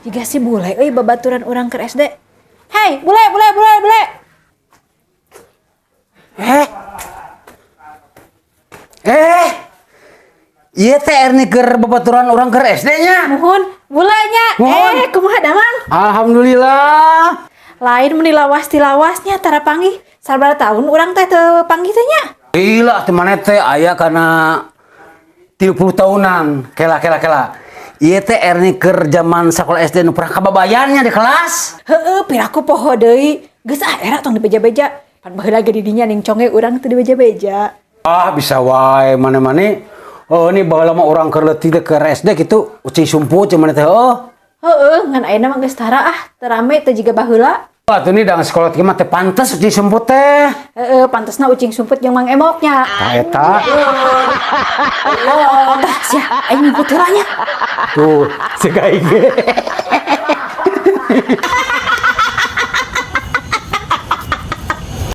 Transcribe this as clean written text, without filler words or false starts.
Jika si bule babaturan urang ke SD. Hei, bule. Iya teh erni keur babaturan urang keur SD-nya. Mohon, bulanya. Mohon. Kumaha damang? Alhamdulillah. Lain meni lawas ti lawasnya tara panggih. Sabaraha tahun urang teh teu panggih teh nya. Gila teh maneh teh aya kana 30 tahunan. Kela. Ieu teh erni keur zaman sakola SD nu pernah kababayannya di kelas. Heeh, piraku poho deui. Geus era tong dibeja-beja. Pan baheula ge di dinya ning conge urang teu dibeja-beja. Ah bisa wae maneh-maneh. Oh ini baheula mah urang keur leutik teh keur SD kitu ucing sumput cuman teh Heeh, ngan ayeuna mah geus tara teu rame teu jiga baheula. Atuh ini dang sekolah teh mah teh pantes ucing sumput teh. Heeh, pantesna ucing sumput jeung Mang Emoknya. Eta. Tah sia, aing ngikut heula nya. Tuh, si gaige.